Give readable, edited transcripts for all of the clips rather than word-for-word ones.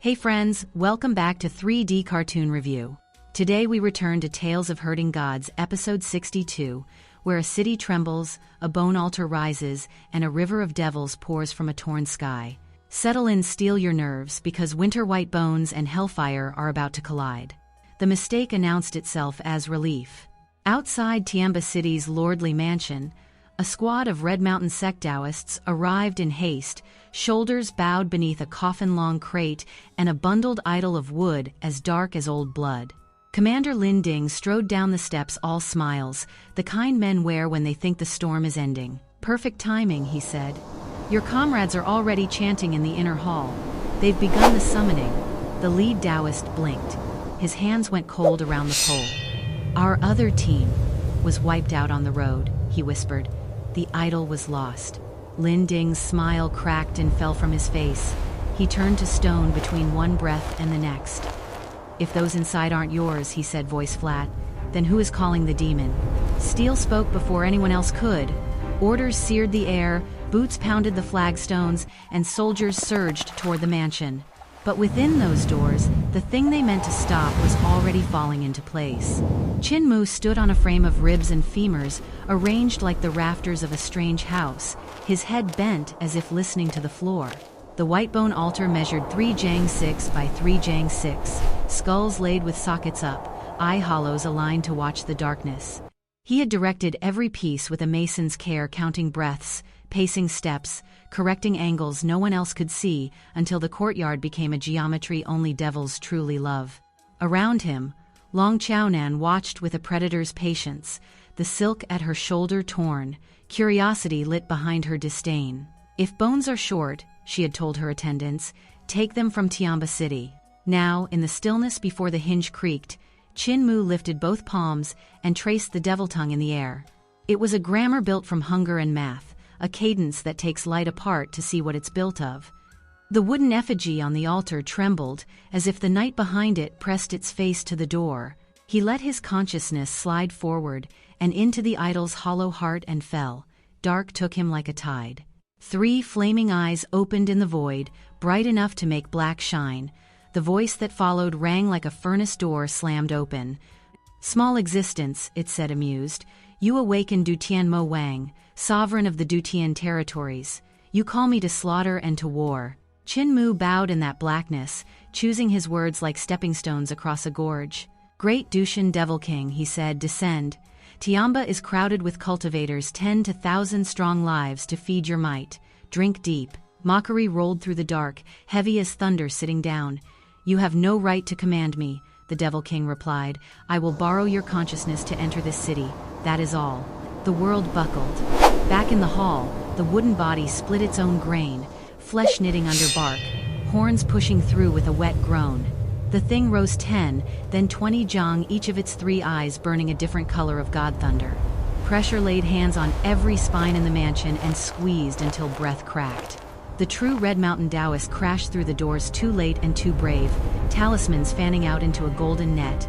Hey friends, welcome back to 3D Cartoon Review. Today we return to Tales of Herding Gods, episode 62, where a city trembles, a bone altar rises, and a river of devils pours from a torn sky. Settle in, steel your nerves, because winter white bones and hellfire are about to collide. The mistake announced itself as relief. Outside Tianba City's lordly mansion, a squad of Red Mountain sect Taoists arrived in haste, shoulders bowed beneath a coffin-long crate and a bundled idol of wood as dark as old blood. Commander Lin Ding strode down the steps, all smiles, the kind men wear when they think the storm is ending. Perfect timing, he said. Your comrades are already chanting in the inner hall. They've begun the summoning. The lead Taoist blinked. His hands went cold around the pole. Our other team was wiped out on the road, he whispered. The idol was lost. Lin Ding's smile cracked and fell from his face. He turned to stone between one breath and the next. If those inside aren't yours, he said, voice flat, then who is calling the demon? Steel spoke before anyone else could. Orders seared the air, boots pounded the flagstones, and soldiers surged toward the mansion. But within those doors, the thing they meant to stop was already falling into place. Chinmu stood on a frame of ribs and femurs, arranged like the rafters of a strange house, his head bent as if listening to the floor. The white bone altar measured 3 jang 6 by 3 jang 6, skulls laid with sockets up, eye hollows aligned to watch the darkness. He had directed every piece with a mason's care, counting breaths, pacing steps, correcting angles no one else could see, until the courtyard became a geometry only devils truly love. Around him, Long Qiaonan watched with a predator's patience, the silk at her shoulder torn, curiosity lit behind her disdain. If bones are short, she had told her attendants, take them from Tianba City. Now, in the stillness before the hinge creaked, Chinmu lifted both palms and traced the devil tongue in the air. It was a grammar built from hunger and math, a cadence that takes light apart to see what it's built of. The wooden effigy on the altar trembled, as if the night behind it pressed its face to the door. He let his consciousness slide forward and into the idol's hollow heart and fell. Dark took him like a tide. 3 flaming eyes opened in the void, bright enough to make black shine. The voice that followed rang like a furnace door slammed open. Small existence, it said amused. You awaken Dutian Mo Wang, sovereign of the Dutian territories. You call me to slaughter and to war. Chinmu bowed in that blackness, choosing his words like stepping stones across a gorge. Great Dutian Devil King, he said, descend. Tianba is crowded with cultivators, 10 to 1,000 strong lives to feed your might. Drink deep. Mockery rolled through the dark, heavy as thunder sitting down. You have no right to command me, the Devil King replied. I will borrow your consciousness to enter this city. That is all. The world buckled. Back in the hall, the wooden body split its own grain, flesh knitting under bark, horns pushing through with a wet groan. The thing rose 10, then 20 jang, each of its 3 eyes burning a different color of god thunder. Pressure laid hands on every spine in the mansion and squeezed until breath cracked. The true Red Mountain Taoist crashed through the doors, too late and too brave, talismans fanning out into a golden net.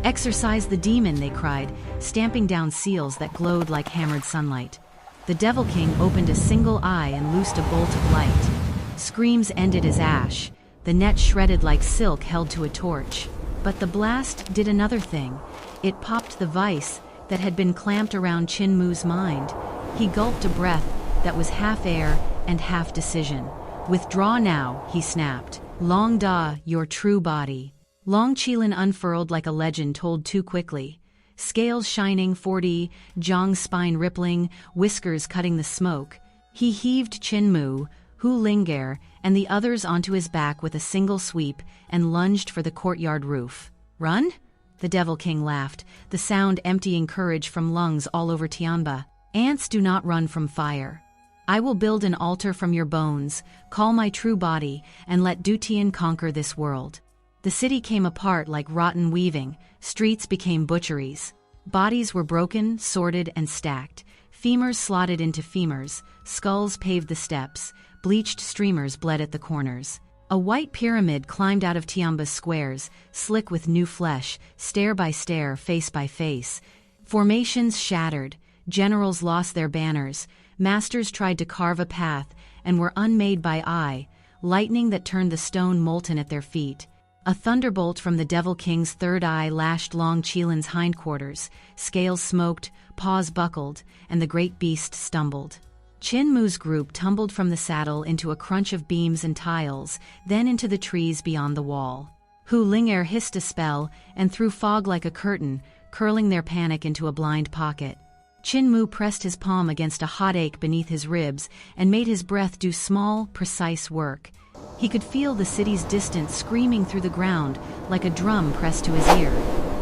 Exorcise the demon, they cried, stamping down seals that glowed like hammered sunlight. The Devil King opened a single eye and loosed a bolt of light. Screams ended as ash. The net shredded like silk held to a torch. But the blast did another thing. It popped the vice that had been clamped around Chinmu's mind. He gulped a breath that was half air and half decision. Withdraw now, he snapped. Long Da, your true body. Long Qilin unfurled like a legend told too quickly. Scales shining 40, Zhang's spine rippling, whiskers cutting the smoke. He heaved Chinmu, Ling'er, and the others onto his back with a single sweep and lunged for the courtyard roof. Run? The Devil King laughed, the sound emptying courage from lungs all over Tianba. Ants do not run from fire. I will build an altar from your bones, call my true body, and let Dutian conquer this world. The city came apart like rotten weaving, streets became butcheries. Bodies were broken, sorted, and stacked. Femurs slotted into femurs, skulls paved the steps, bleached streamers bled at the corners. A white pyramid climbed out of Tianba's squares, slick with new flesh, stair by stair, face by face. Formations shattered, generals lost their banners, masters tried to carve a path and were unmade by eye, lightning that turned the stone molten at their feet. A thunderbolt from the Devil King's third eye lashed Long Qiaonan's hindquarters, scales smoked, paws buckled, and the great beast stumbled. Chinmu's group tumbled from the saddle into a crunch of beams and tiles, then into the trees beyond the wall. Ling'er hissed a spell and threw fog like a curtain, curling their panic into a blind pocket. Chinmu pressed his palm against a hot ache beneath his ribs and made his breath do small, precise work. He could feel the city's distance screaming through the ground like a drum pressed to his ear.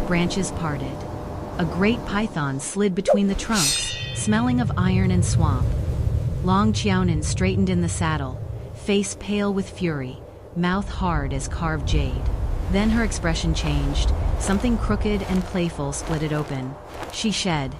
Branches parted. A great python slid between the trunks, smelling of iron and swamp. Long Qiaonan straightened in the saddle, face pale with fury, mouth hard as carved jade. Then her expression changed. Something crooked and playful split it open. She shed.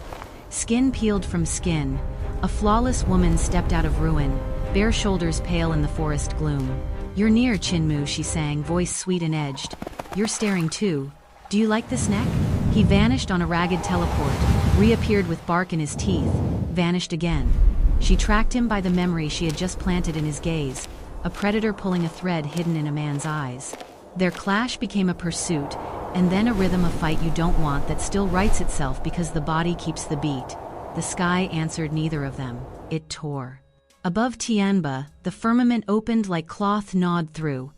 Skin peeled from skin. A flawless woman stepped out of ruin, bare shoulders pale in the forest gloom. "You're near, Chinmu," she sang, voice sweet and edged. "You're staring too. Do you like this neck?" He vanished on a ragged teleport, reappeared with bark in his teeth, vanished again. She tracked him by the memory she had just planted in his gaze, a predator pulling a thread hidden in a man's eyes. Their clash became a pursuit, and then a rhythm of fight you don't want that still writes itself because the body keeps the beat. The sky answered neither of them. It tore. Above Tianba, the firmament opened like cloth gnawed through.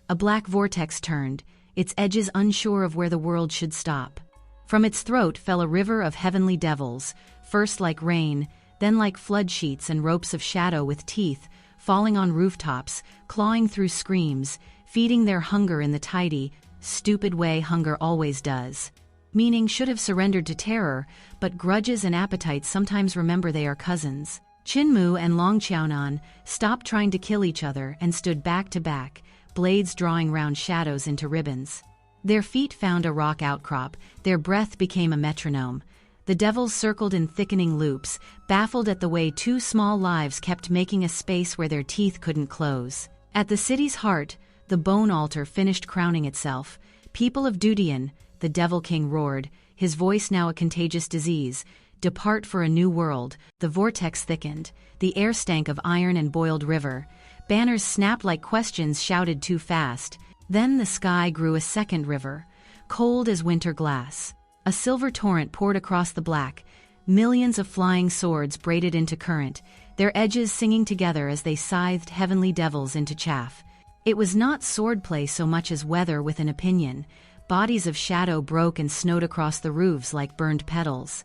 A black vortex turned, its edges unsure of where the world should stop. From its throat fell a river of heavenly devils, first like rain, then like flood sheets and ropes of shadow with teeth, falling on rooftops, clawing through screams, feeding their hunger in the tidy, stupid way hunger always does. Meaning should have surrendered to terror, but grudges and appetites sometimes remember they are cousins. Chinmu and Long Qiaonan stopped trying to kill each other and stood back to back, blades drawing round shadows into ribbons. Their feet found a rock outcrop, their breath became a metronome. The devils circled in thickening loops, baffled at the way two small lives kept making a space where their teeth couldn't close. At the city's heart, the bone altar finished crowning itself. "People of Dutian," the Devil King roared, his voice now a contagious disease. "Depart for a new world." The vortex thickened. The air stank of iron and boiled river. Banners snapped like questions shouted too fast. Then the sky grew a second river, cold as winter glass. A silver torrent poured across the black. Millions of flying swords braided into current, their edges singing together as they scythed heavenly devils into chaff. It was not swordplay so much as weather with an opinion. Bodies of shadow broke and snowed across the roofs like burned petals.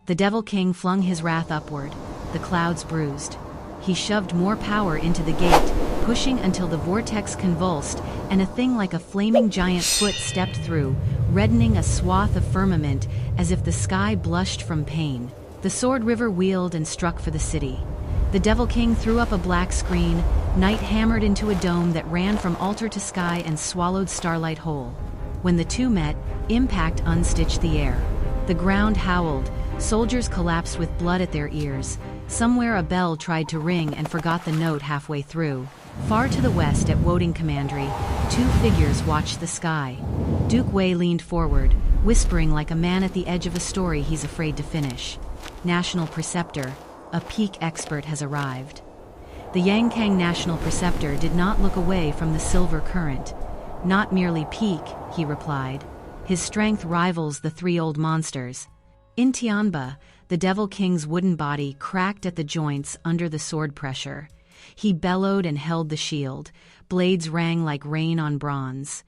The Devil King flung his wrath upward. The clouds bruised. He shoved more power into the gate, pushing until the vortex convulsed, and a thing like a flaming giant foot stepped through, reddening a swath of firmament as if the sky blushed from pain. The sword river wheeled and struck for the city. The Devil King threw up a black screen, night hammered into a dome that ran from altar to sky and swallowed starlight whole. When the two met, impact unstitched the air. The ground howled, soldiers collapsed with blood at their ears. Somewhere a bell tried to ring and forgot the note halfway through. Far to the west at Woding Commandery, two figures watched the sky. Duke Wei leaned forward, whispering like a man at the edge of a story he's afraid to finish. National Preceptor, a peak expert has arrived. The Yankang National Preceptor did not look away from the silver current. "Not merely peak," he replied. "His strength rivals the three old monsters." In Tianba, the Devil King's wooden body cracked at the joints under the sword pressure. He bellowed and held the shield. Blades rang like rain on bronze.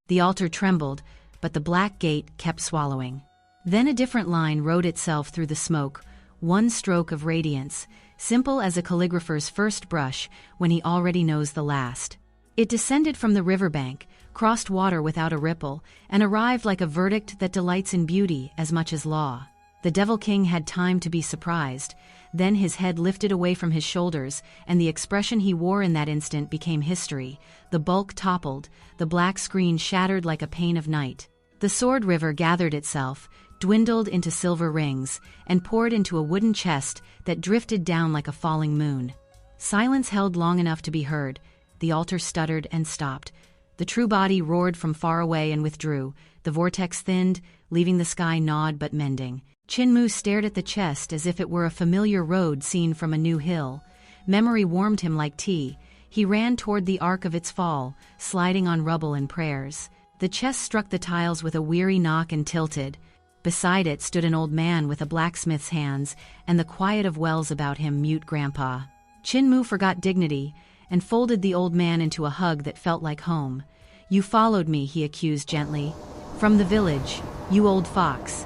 The altar trembled, but the black gate kept swallowing. Then a different line wrote itself through the smoke, one stroke of radiance, simple as a calligrapher's first brush when he already knows the last. It descended from the riverbank, crossed water without a ripple, and arrived like a verdict that delights in beauty as much as law. The Devil King had time to be surprised. Then his head lifted away from his shoulders, and the expression he wore in that instant became history. The bulk toppled, the black screen shattered like a pane of night. The sword river gathered itself, dwindled into silver rings, and poured into a wooden chest that drifted down like a falling moon. Silence held long enough to be heard. The altar stuttered and stopped. The true body roared from far away and withdrew. The vortex thinned, leaving the sky gnawed but mending. Chinmu stared at the chest as if it were a familiar road seen from a new hill. Memory warmed him like tea. He ran toward the arc of its fall, sliding on rubble and prayers. The chest struck the tiles with a weary knock and tilted. Beside it stood an old man with a blacksmith's hands, and the quiet of wells about him mute grandpa. Chinmu forgot dignity, and folded the old man into a hug that felt like home. "You followed me," he accused gently. "From the village, you old fox."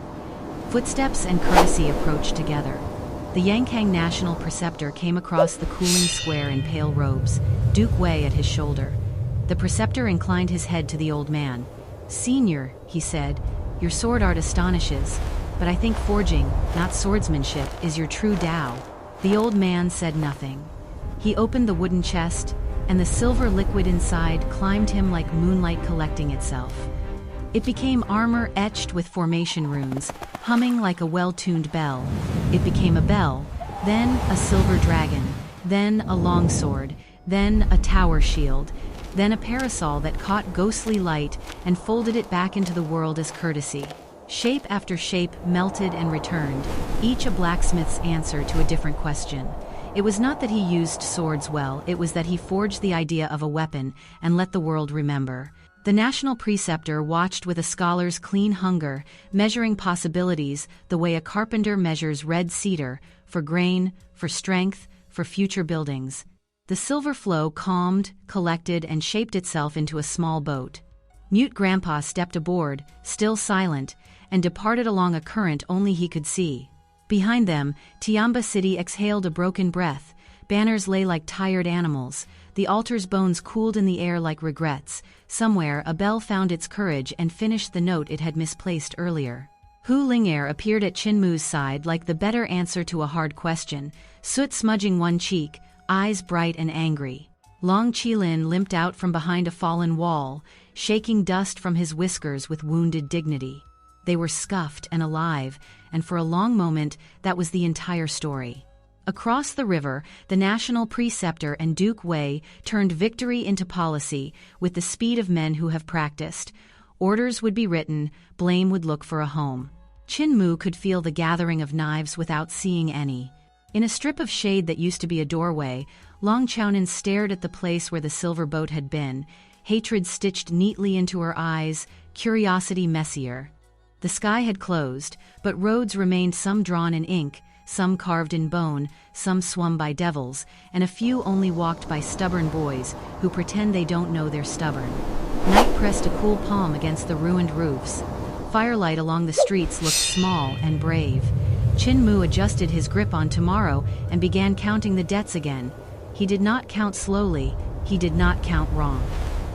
Footsteps and courtesy approached together. The Yankang National Preceptor came across the cooling square in pale robes, Duke Wei at his shoulder. The preceptor inclined his head to the old man. "Senior," he said, "your sword art astonishes, but I think forging, not swordsmanship, is your true Tao." The old man said nothing. He opened the wooden chest, and the silver liquid inside climbed him like moonlight collecting itself. It became armor etched with formation runes, humming like a well-tuned bell. It became a bell, then a silver dragon, then a longsword, then a tower shield, then a parasol that caught ghostly light and folded it back into the world as courtesy. Shape after shape melted and returned, each a blacksmith's answer to a different question. It was not that he used swords well, it was that he forged the idea of a weapon and let the world remember. The National Preceptor watched with a scholar's clean hunger, measuring possibilities the way a carpenter measures red cedar, for grain, for strength, for future buildings. The silver flow calmed, collected, and shaped itself into a small boat. Mute Grandpa stepped aboard, still silent, and departed along a current only he could see. Behind them, Tianba City exhaled a broken breath. Banners lay like tired animals. The altar's bones cooled in the air like regrets. Somewhere, a bell found its courage and finished the note it had misplaced earlier. Ling'er appeared at Chinmu's side like the better answer to a hard question, soot smudging one cheek, eyes bright and angry. Long Qilin limped out from behind a fallen wall, shaking dust from his whiskers with wounded dignity. They were scuffed and alive, and for a long moment, that was the entire story. Across the river, the National Preceptor and Duke Wei turned victory into policy with the speed of men who have practiced. Orders would be written, blame would look for a home. Chinmu could feel the gathering of knives without seeing any. In a strip of shade that used to be a doorway, Long Qiaonan stared at the place where the silver boat had been, hatred stitched neatly into her eyes, curiosity messier. The sky had closed, but roads remained, some drawn in ink, some carved in bone, some swum by devils, and a few only walked by stubborn boys who pretend they don't know they're stubborn. Night pressed a cool palm against the ruined roofs. Firelight along the streets looked small and brave. Chinmu adjusted his grip on tomorrow and began counting the debts again. He did not count slowly, he did not count wrong.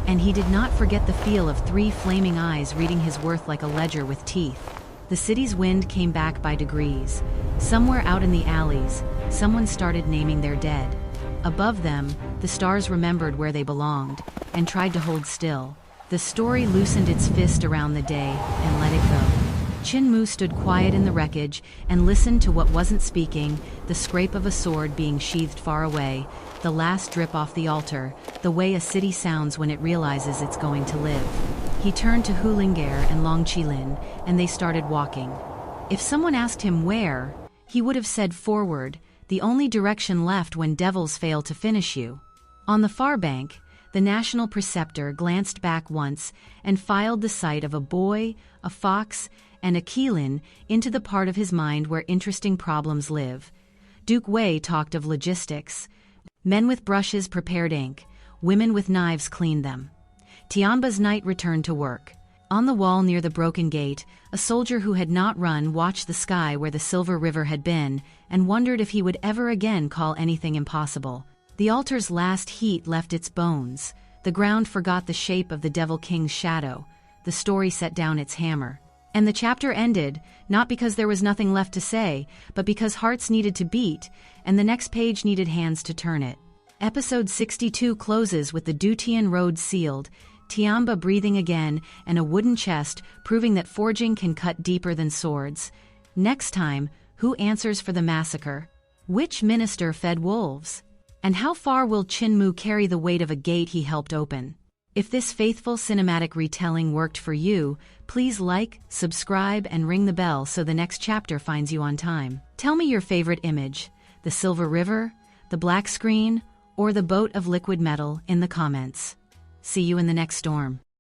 And he did not forget the feel of 3 flaming eyes reading his worth like a ledger with teeth. The city's wind came back by degrees. Somewhere out in the alleys, someone started naming their dead. Above them, the stars remembered where they belonged, and tried to hold still. The story loosened its fist around the day, and let it go. Chinmu stood quiet in the wreckage, and listened to what wasn't speaking, the scrape of a sword being sheathed far away, the last drip off the altar, the way a city sounds when it realizes it's going to live. He turned to Ling'er and Long Qilin, and they started walking. If someone asked him where, he would have said forward, the only direction left when devils fail to finish you. On the far bank, the National Preceptor glanced back once and filed the sight of a boy, a fox, and a Qilin into the part of his mind where interesting problems live. Duke Wei talked of logistics. Men with brushes prepared ink, women with knives cleaned them. Tianba's knight returned to work. On the wall near the broken gate, a soldier who had not run watched the sky where the silver river had been, and wondered if he would ever again call anything impossible. The altar's last heat left its bones. The ground forgot the shape of the Devil King's shadow. The story set down its hammer. And the chapter ended, not because there was nothing left to say, but because hearts needed to beat, and the next page needed hands to turn it. Episode 62 closes with the Dutian road sealed, Tianba breathing again, and a wooden chest proving that forging can cut deeper than swords. Next time, who answers for the massacre? Which minister fed wolves? And how far will Chinmu carry the weight of a gate he helped open? If this faithful cinematic retelling worked for you, please like, subscribe, and ring the bell so the next chapter finds you on time. Tell me your favorite image: the silver river, the black screen, or the boat of liquid metal in the comments. See you in the next storm.